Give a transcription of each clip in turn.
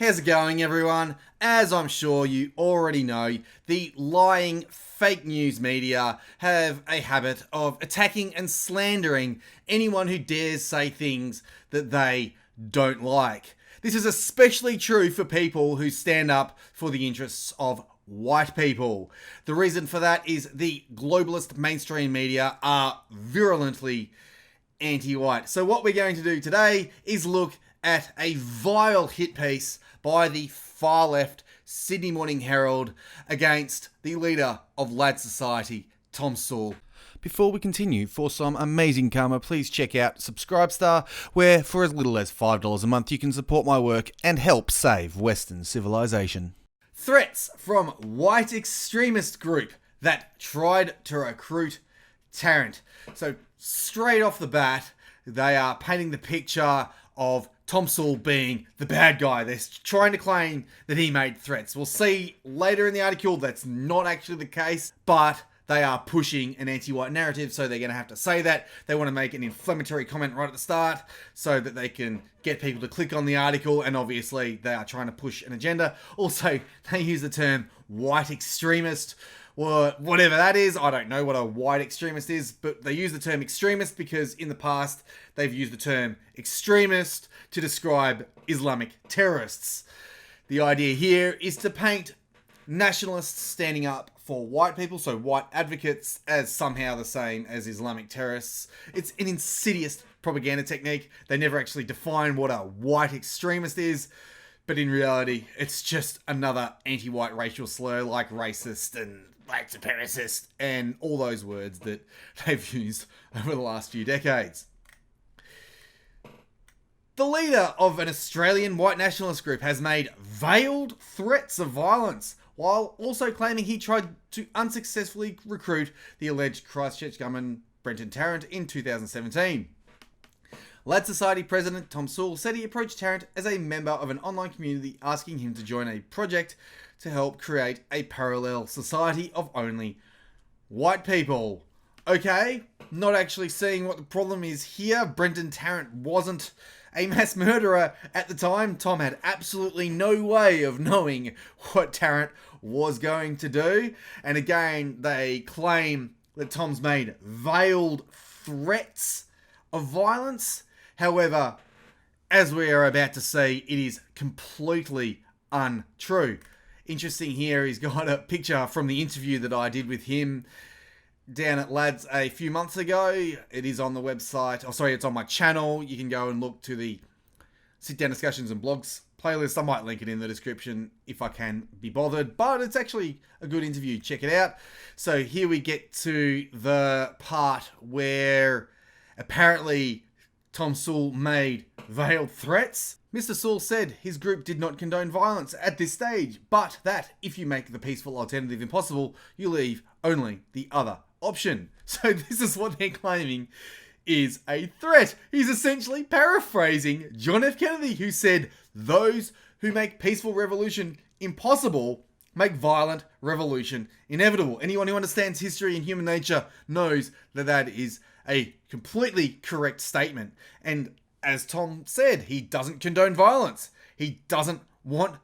How's it going, everyone? As I'm sure you already know, the lying fake news media have a habit of attacking and slandering anyone who dares say things that they don't like. This is especially true for people who stand up for the interests of white people. The reason for that is the globalist mainstream media are virulently anti-white. So what we're going to do today is look at a vile hit piece by the far left Sydney Morning Herald against the leader of Lad Society, Tom Sewell. Before we continue, for some amazing karma, please check out Subscribestar, where for as little as $5 a month you can support my work and help save Western civilization. Threats from white extremist group that tried to recruit Tarrant. So straight off the bat, they are painting the picture of Tom Sewell being the bad guy. They're trying to claim that he made threats. We'll see later in the article that's not actually the case, but they are pushing an anti-white narrative, so they're going to have to say that. They want to make an inflammatory comment right at the start so that they can get people to click on the article, and obviously they are trying to push an agenda. Also, they use the term white extremist, or whatever that is. I don't know what a white extremist is, but they use the term extremist because in the past they've used the term extremist to describe Islamic terrorists. The idea here is to paint nationalists standing up for white people, so white advocates, as somehow the same as Islamic terrorists. It's an insidious propaganda technique. They never actually define what a white extremist is, but in reality, it's just another anti-white racial slur like racist and white supremacist and all those words that they've used over the last few decades. The leader of an Australian white nationalist group has made veiled threats of violence while also claiming he tried to unsuccessfully recruit the alleged Christchurch gunman Brenton Tarrant in 2017. Lad Society President Tom Sewell said he approached Tarrant as a member of an online community asking him to join a project to help create a parallel society of only white people. Okay, not actually seeing what the problem is here. Brenton Tarrant wasn't a mass murderer at the time. Tom had absolutely no way of knowing what Tarrant was going to do. And again, they claim that Tom's made veiled threats of violence. However, as we are about to see, it is completely untrue. Interesting here, he's got a picture from the interview that I did with him down at Lads a few months ago. It is on the website. It's on my channel. You can go and look to the Sit Down Discussions and Blogs playlist. I might link it in the description if I can be bothered, but it's actually a good interview. Check it out. So here we get to the part where apparently Tom Sewell made veiled threats. Mr. Sewell said his group did not condone violence at this stage, but that if you make the peaceful alternative impossible, you leave only the other option. So this is what they're claiming is a threat. He's essentially paraphrasing John F. Kennedy, who said, "Those who make peaceful revolution impossible make violent revolution inevitable." Anyone who understands history and human nature knows that that is a completely correct statement. And as Tom said, he doesn't condone violence. He doesn't want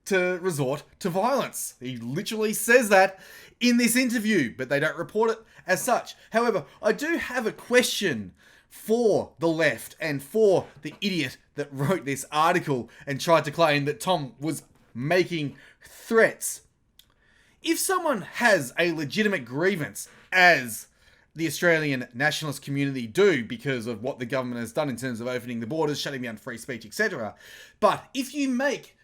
to resort to violence. He literally says that in this interview, but they don't report it as such. However, I do have a question for the left and for the idiot that wrote this article and tried to claim that Tom was making threats. If someone has a legitimate grievance, as the Australian nationalist community do because of what the government has done in terms of opening the borders, shutting down free speech, etc. But if you make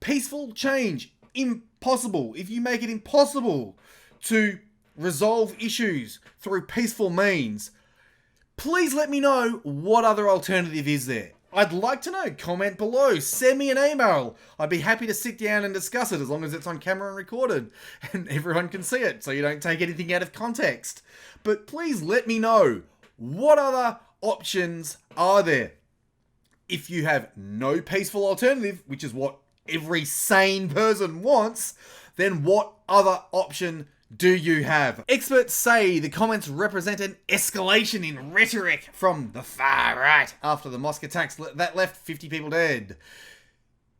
peaceful change impossible, if you make it impossible to resolve issues through peaceful means, please let me know what other alternative is there. I'd like to know. Comment below. Send me an email. I'd be happy to sit down and discuss it as long as it's on camera and recorded and everyone can see it so you don't take anything out of context. But please let me know what other options are there. If you have no peaceful alternative, which is what every sane person wants, then what other option do you have? Experts say the comments represent an escalation in rhetoric from the far right after the mosque attacks that left 50 people dead.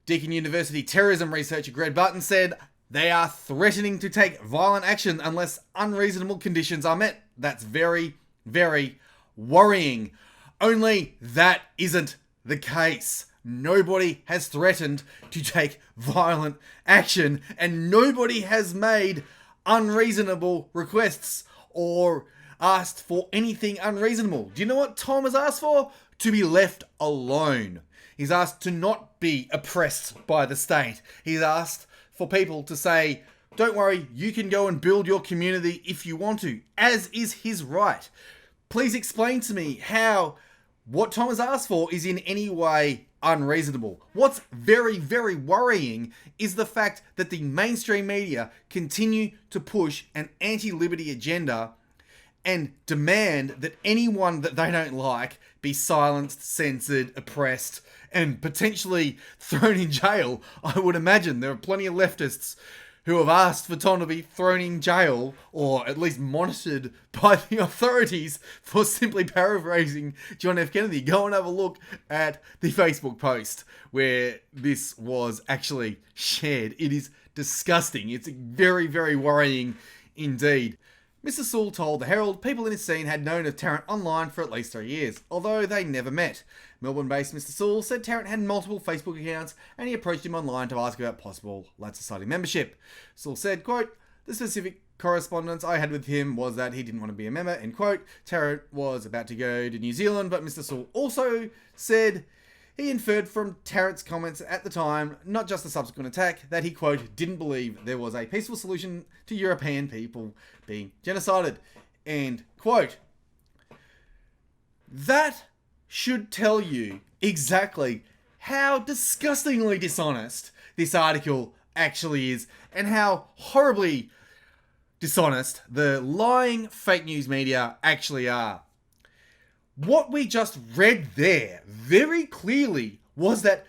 Deakin University terrorism researcher Greg Button said, "They are threatening to take violent action unless unreasonable conditions are met. That's very, very worrying." Only that isn't the case. Nobody has threatened to take violent action, and nobody has made unreasonable requests or asked for anything unreasonable. Do you know what Tom has asked for? To be left alone. He's asked to not be oppressed by the state. He's asked for people to say, don't worry, you can go and build your community if you want to, as is his right. Please explain to me how what Tom has asked for is in any way unreasonable. What's very, very worrying is the fact that the mainstream media continue to push an anti-liberty agenda and demand that anyone that they don't like be silenced, censored, oppressed, and potentially thrown in jail. I would imagine there are plenty of leftists who have asked for Tom to be thrown in jail, or at least monitored by the authorities for simply paraphrasing John F. Kennedy. Go and have a look at the Facebook post where this was actually shared. It is disgusting. It's very, very worrying indeed. Mr. Sewell told the Herald people in his scene had known of Tarrant online for at least 3 years, although they never met. Melbourne-based Mr. Sewell said Tarrant had multiple Facebook accounts and he approached him online to ask about possible Lads Society membership. Sewell said, quote, "The specific correspondence I had with him was that he didn't want to be a member," end quote. Tarrant was about to go to New Zealand, but Mr. Sewell also said he inferred from Tarrant's comments at the time, not just the subsequent attack, that he, quote, "didn't believe there was a peaceful solution to European people being genocided," end quote. That should tell you exactly how disgustingly dishonest this article actually is, and how horribly dishonest the lying fake news media actually are. What we just read there very clearly was that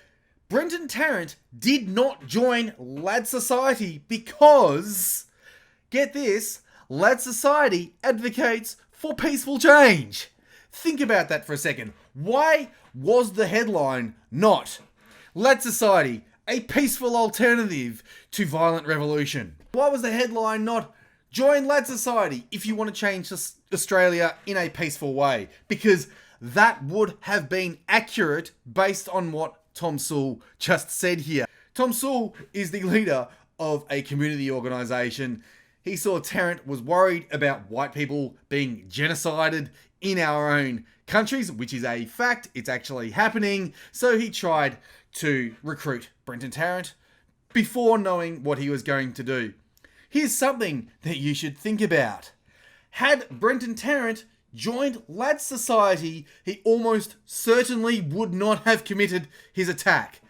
Brenton Tarrant did not join Lad Society because, get this, Lad Society advocates for peaceful change. Think about that for a second. Why was the headline not Lad Society, a peaceful alternative to violent revolution? Why was the headline not join Lad Society if you want to change Australia in a peaceful way? Because that would have been accurate based on what Tom Sewell just said here. Tom Sewell is the leader of a community organisation. He saw Tarrant was worried about white people being genocided in our own countries, which is a fact. It's actually happening. So he tried to recruit Brenton Tarrant before knowing what he was going to do. Here's something that you should think about. Had Brenton Tarrant joined Lad Society, he almost certainly would not have committed his attack.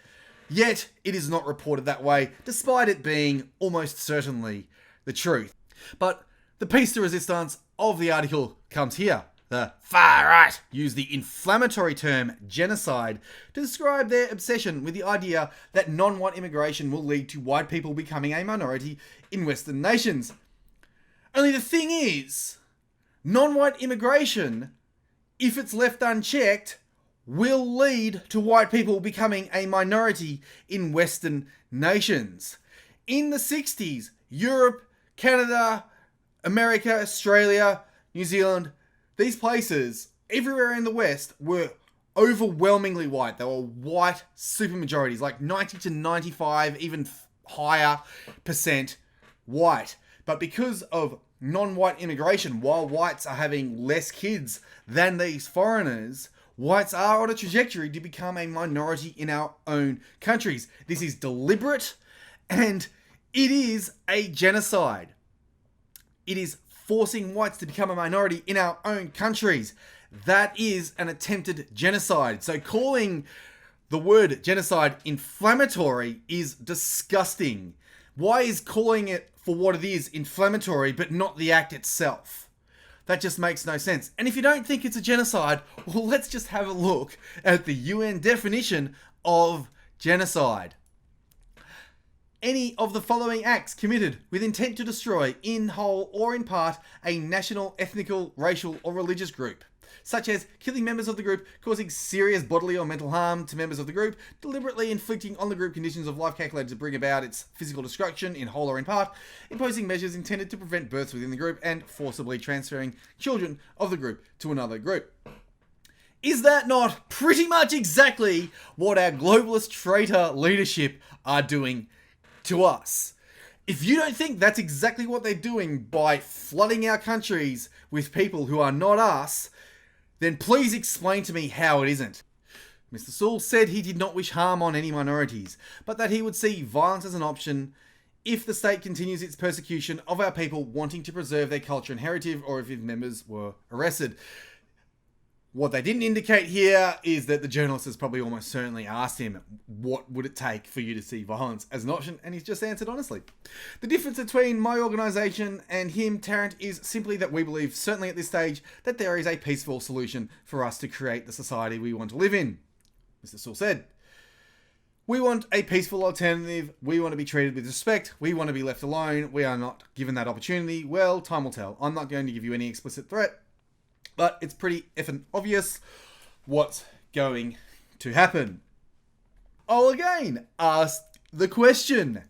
Yet, it is not reported that way, despite it being almost certainly the truth. But the piece de resistance of the article comes here. The far right use the inflammatory term genocide to describe their obsession with the idea that non-white immigration will lead to white people becoming a minority in Western nations. Only the thing is, non-white immigration, if it's left unchecked, will lead to white people becoming a minority in Western nations. In the 60s, Europe, Canada, America, Australia, New Zealand, these places, everywhere in the West, were overwhelmingly white. They were white supermajorities, like 90 to 95, even higher percent white. But because of non-white immigration, while whites are having less kids than these foreigners, whites are on a trajectory to become a minority in our own countries. This is deliberate, and it is a genocide. It is forcing whites to become a minority in our own countries. That is an attempted genocide. So calling the word genocide inflammatory is disgusting. Why is calling it for what it is inflammatory, but not the act itself? That just makes no sense. And if you don't think it's a genocide, well, let's just have a look at the UN definition of genocide. Any of the following acts committed with intent to destroy, in whole or in part, a national, ethnical, racial, or religious group. such as killing members of the group, causing serious bodily or mental harm to members of the group, deliberately inflicting on the group conditions of life calculated to bring about its physical destruction in whole or in part, imposing measures intended to prevent births within the group, and forcibly transferring children of the group to another group. Is that not pretty much exactly what our globalist traitor leadership are doing to us? If you don't think that's exactly what they're doing by flooding our countries with people who are not us, then please explain to me how it isn't. Mr. Sewell said he did not wish harm on any minorities, but that he would see violence as an option if the state continues its persecution of our people wanting to preserve their culture and heritage, or if its members were arrested. What they didn't indicate here is that the journalist has probably almost certainly asked him, what would it take for you to see violence as an option? And he's just answered honestly. The difference between my organisation and him, Tarrant, is simply that we believe, certainly at this stage, that there is a peaceful solution for us to create the society we want to live in. Mr. Sewell said, we want a peaceful alternative. We want to be treated with respect. We want to be left alone. We are not given that opportunity. Well, time will tell. I'm not going to give you any explicit threat, but it's pretty effing obvious what's going to happen. I'll again ask the question.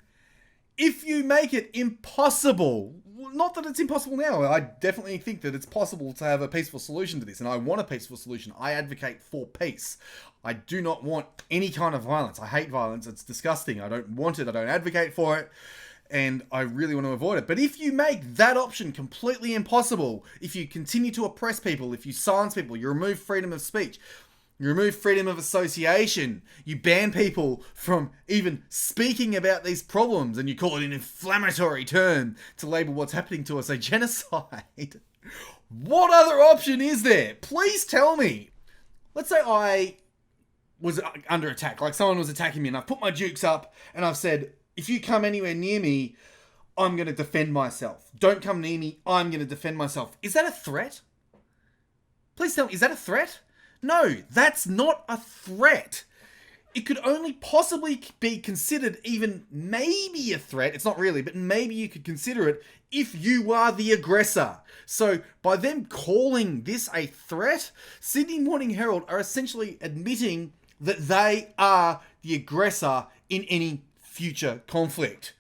If you make it impossible, not that it's impossible now, I definitely think that it's possible to have a peaceful solution to this, and I want a peaceful solution. I advocate for peace. I do not want any kind of violence. I hate violence. It's disgusting. I don't want it. I don't advocate for it. And I really want to avoid it. But if you make that option completely impossible, if you continue to oppress people, if you silence people, you remove freedom of speech, you remove freedom of association, you ban people from even speaking about these problems, and you call it an inflammatory term to label what's happening to us a genocide, what other option is there? Please tell me. Let's say I was under attack, like someone was attacking me, and I've put my dukes up and I've said, if you come anywhere near me, I'm going to defend myself. Don't come near me, I'm going to defend myself. Is that a threat? Please tell me, is that a threat? No, that's not a threat. It could only possibly be considered even maybe a threat. It's not really, but maybe you could consider it if you are the aggressor. So by them calling this a threat, Sydney Morning Herald are essentially admitting that they are the aggressor in any future conflict.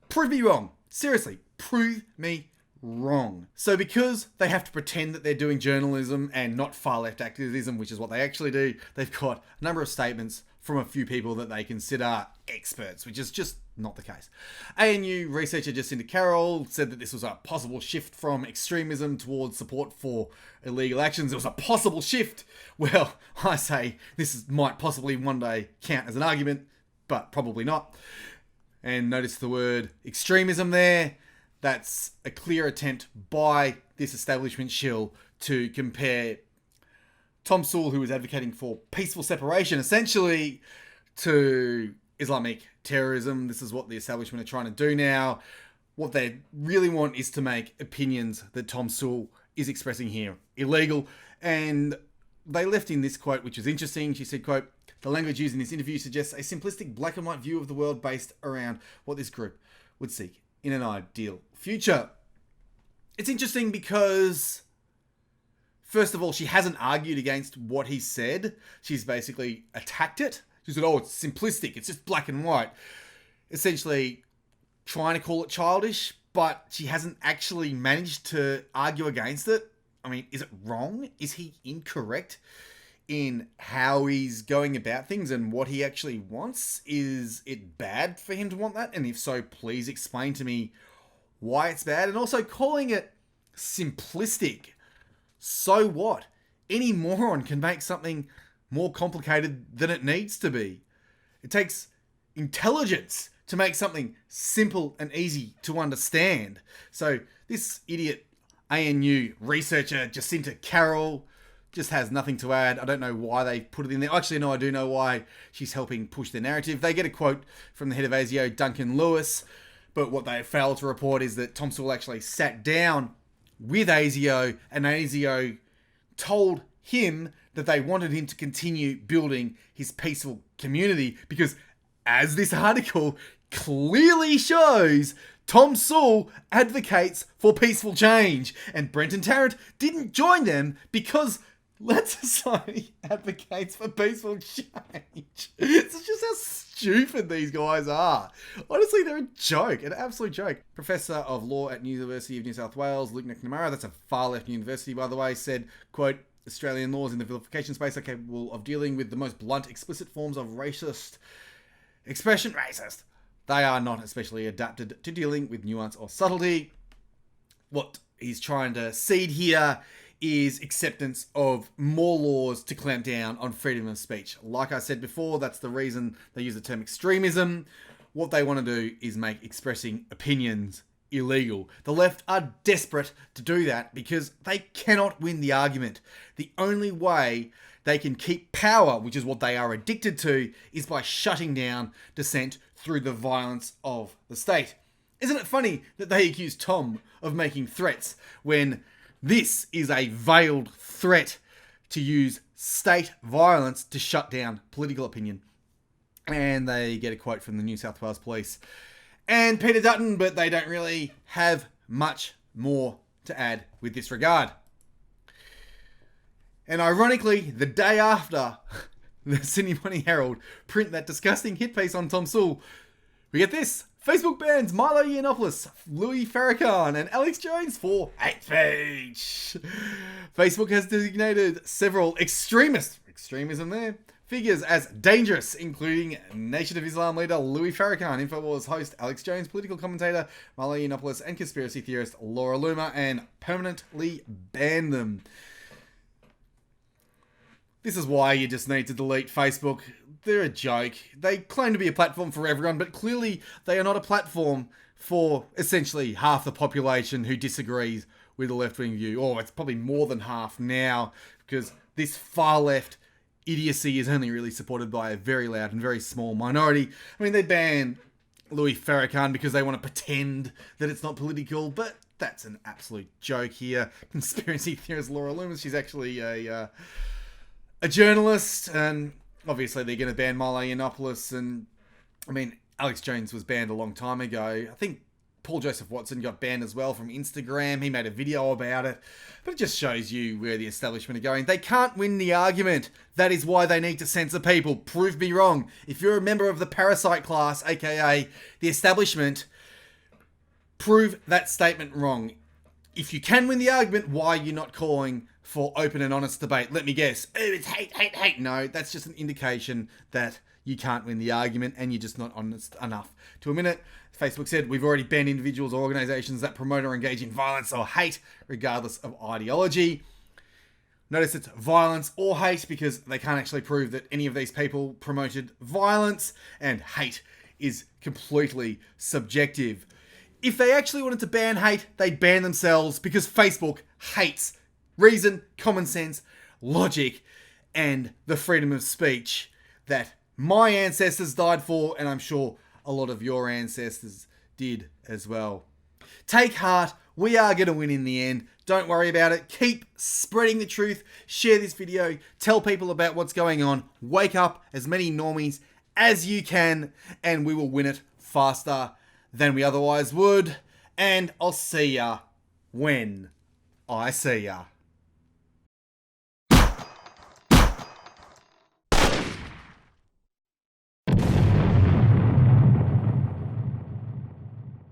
Prove me wrong. Seriously, prove me wrong. So because they have to pretend that they're doing journalism and not far-left activism, which is what they actually do, they've got a number of statements from a few people that they consider experts, which is just not the case. ANU researcher Jacinta Carroll said that this was a possible shift from extremism towards support for illegal actions. It was a possible shift. Well, I say might possibly one day count as an argument, but probably not. And notice the word extremism there. That's a clear attempt by this establishment shill to compare Tom Sewell, who was advocating for peaceful separation, essentially, to Islamic terrorism. This is what the establishment are trying to do now. What they really want is to make opinions that Tom Sewell is expressing here illegal. And they left in this quote, which is interesting. She said, quote, "The language used in this interview suggests a simplistic black and white view of the world based around what this group would seek in an ideal future." It's interesting because, first of all, she hasn't argued against what he said. She's basically attacked it. She said, oh, it's simplistic. It's just black and white. Essentially trying to call it childish, but she hasn't actually managed to argue against it. I mean, is it wrong? Is he incorrect in how he's going about things and what he actually wants? Is it bad for him to want that? And if so, please explain to me why it's bad. And also, calling it simplistic. So what? Any moron can make something more complicated than it needs to be. It takes intelligence to make something simple and easy to understand. So this idiot ANU researcher, Jacinta Carroll, just has nothing to add. I don't know why they put it in there. Actually, no, I do know why. She's helping push their narrative. They get a quote from the head of ASIO, Duncan Lewis, but what they failed to report is that Tom Sewell actually sat down with ASIO, and ASIO told him that they wanted him to continue building his peaceful community because, as this article clearly shows Tom Sewell advocates for peaceful change, and Brenton Tarrant didn't join them because Let's Society advocates for peaceful change. It's just how stupid these guys are. Honestly, they're a joke, an absolute joke. Professor of Law at University of New South Wales, Luke McNamara, that's a far-left university, by the way, said, quote, Australian laws in the vilification space are capable of dealing with the most blunt, explicit forms of racist expression. Racist. They are not especially adapted to dealing with nuance or subtlety. What he's trying to seed here is acceptance of more laws to clamp down on freedom of speech. Like I said before, that's the reason they use the term extremism. What they want to do is make expressing opinions illegal. The left are desperate to do that because they cannot win the argument. The only way they can keep power, which is what they are addicted to, is by shutting down dissent through the violence of the state. Isn't it funny that they accuse Tom of making threats when this is a veiled threat to use state violence to shut down political opinion? And they get a quote from the New South Wales Police and Peter Dutton, but they don't really have much more to add with this regard. And ironically, the day after the Sydney Morning Herald print that disgusting hit piece on Tom Sewell, we get this. Facebook bans Milo Yiannopoulos, Louis Farrakhan, and Alex Jones for hate speech. Facebook has designated several extremism there, figures as dangerous, including Nation of Islam leader Louis Farrakhan, InfoWars host Alex Jones, political commentator Milo Yiannopoulos, and conspiracy theorist Laura Loomer, and permanently ban them. This is why you just need to delete Facebook. They're a joke. They claim to be a platform for everyone, but clearly they are not a platform for essentially half the population who disagrees with the left-wing view. Or it's probably more than half now, because this far-left idiocy is only really supported by a very loud and very small minority. I mean, they ban Louis Farrakhan because they want to pretend that it's not political, but that's an absolute joke here. Conspiracy theorist Laura Loomis, she's actually a journalist, and obviously they're going to ban Milo Yiannopoulos, and I mean, Alex Jones was banned a long time ago. I think Paul Joseph Watson got banned as well from Instagram. He made a video about it, but it just shows you where the establishment are going. They can't win the argument. That is why they need to censor people. Prove me wrong. If you're a member of the parasite class, aka the establishment, prove that statement wrong. If you can win the argument, why are you not calling for open and honest debate? Let me guess. Oh, it's hate, hate, hate. No, that's just an indication that you can't win the argument and you're just not honest enough to admit it. Facebook said, we've already banned individuals or organizations that promote or engage in violence or hate, regardless of ideology. Notice it's violence or hate because they can't actually prove that any of these people promoted violence, and hate is completely subjective. If they actually wanted to ban hate, they'd ban themselves because Facebook hates reason, common sense, logic, and the freedom of speech that my ancestors died for, and I'm sure a lot of your ancestors did as well. Take heart. We are going to win in the end. Don't worry about it. Keep spreading the truth. Share this video. Tell people about what's going on. Wake up as many normies as you can, and we will win it faster than we otherwise would. And I'll see ya when I see ya.